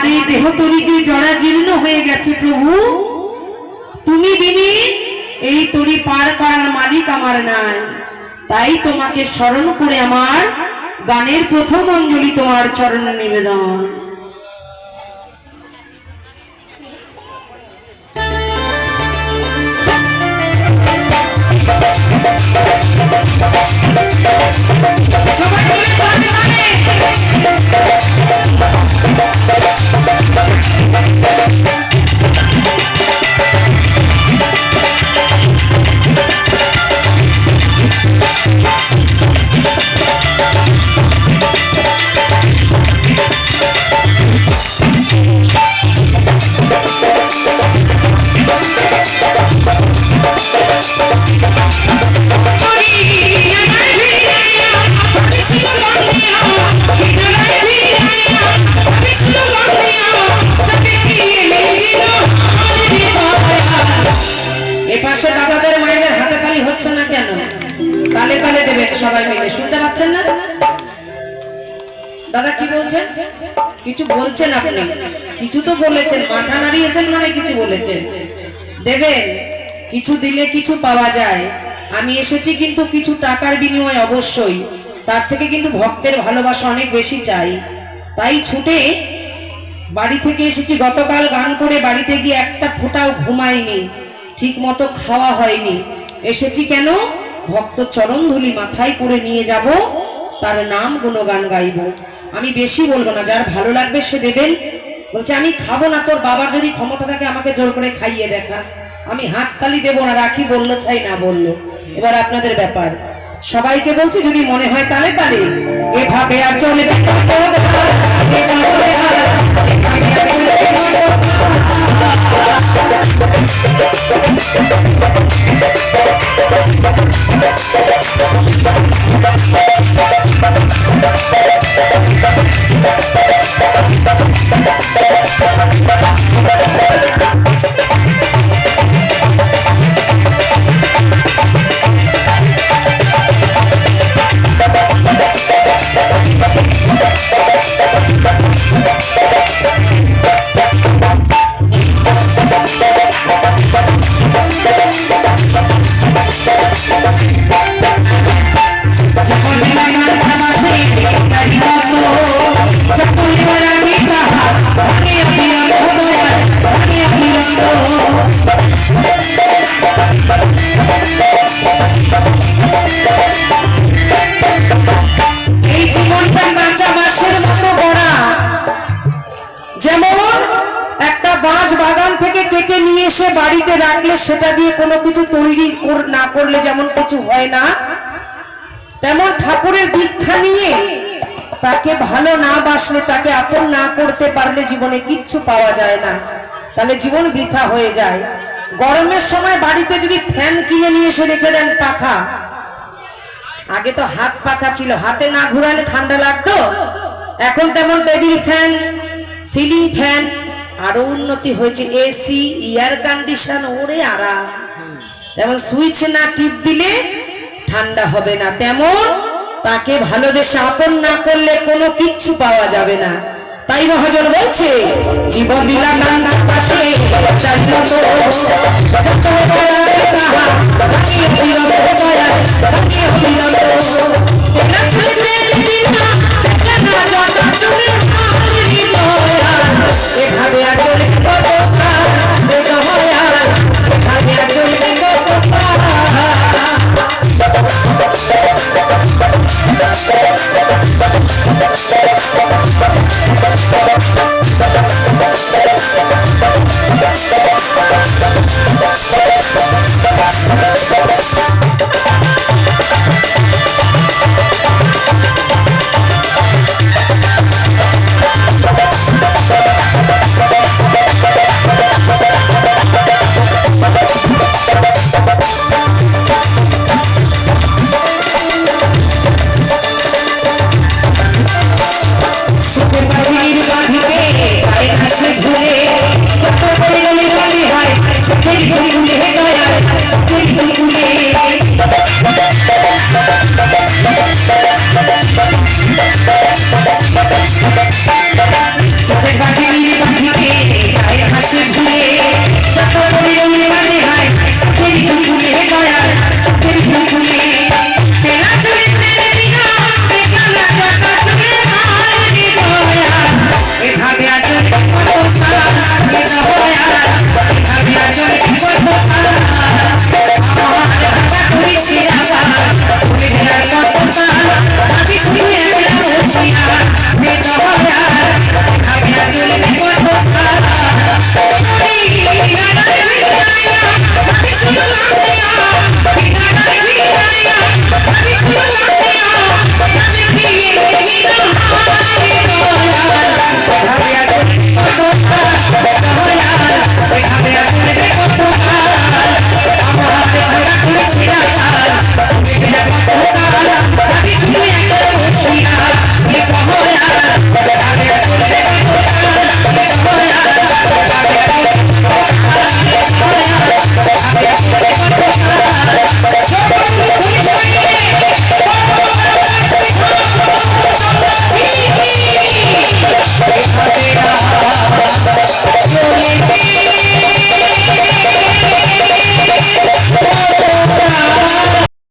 এই দেহ তরি যে জরাজীর্ণ হয়ে গেছে প্রভু, তুমি বিনি এই তরি পার করার মালিক আমার নাই। তাই তোমাকে স্মরণ করে আমার গানের প্রথম অঞ্জলি তোমার চরণ নিবেদন। এপাশে দাদাদের মায়েদের হাতে তালি হচ্ছে না কেন? তালে তালে দেবেন সবাই মিলে। শুনতে পাচ্ছেন না দাদা কি বলছেন? কিছু বলছেন আপনি? কিছু তো বলেছেন, মাথা নাড়িয়েছেন মানে কিছু বলেছেন। দেবেন, কিছু দিলে কিছু পাওয়া যায়। আমি এসেছি কিন্তু কিছু টাকার বিনিময়ে অবশ্যই, তার থেকে কিন্তু ভক্তের ভালোবাসা অনেক বেশি চাই। তাই ছুটে বাড়ি থেকে এসেছি। গতকাল গান করে বাড়িতে গিয়ে একটা ফোঁটাও ঘুমাইনি, ঠিক মতো খাওয়া হয়নি। এসেছি কেন? ভক্ত চরণ ধুলি মাথায় করে নিয়ে যাব, তার নাম গুণগান গাইব। আমি বেশি বলবো না, যার ভালো লাগবে সে দেবেন। বলছে আমি খাবো না, তোর বাবার যদি ক্ষমতা থাকে আমাকে জোর করে খাইয়ে দেখা। আমি হাততালি দেবো না, রাখি বললো চাই না বললো, এবার আপনাদের ব্যাপার। সবাইকে বলছি যদি মনে হয় তালে তালে। এভাবে আর চলে বাড়িতে রাখলে সেটা দিয়ে কোনো কিছু তৈরি না করলে যেমন কিছু হয় না, তেমন ঠাকুরের দীক্ষা নিয়ে তাকে ভালো না বাসলে, তাকে আপন না করতে পারলে জীবনে কিচ্ছু পাওয়া যায় না। তাহলে জীবন বৃথা হয়ে যায়। গরমের সময় বাড়িতে যদি ফ্যান কিনে নিয়ে এসে রেখে দেন পাখা, আগে তো হাত পাখা ছিল, হাতে না ঘুরালে ঠান্ডা লাগতো। এখন তেমন টেবিল ফ্যান, সিলিং ফ্যান, আরো উন্নতি হয়েছে এসি, এয়ার কন্ডিশন, ওরে আরাম। তেমন সুইচ না টিপ দিলে ঠান্ডা হবে না, তেমন তাকে ভালোবেসে আপন না করলে কোনো কিচ্ছু পাওয়া যাবে না। তাই মহাজন বলছে জীবন দিলাম নান্দার পাশে চাইলো তো যত বলারে তাহা বাকি হইল দয়া বাকি হইল তো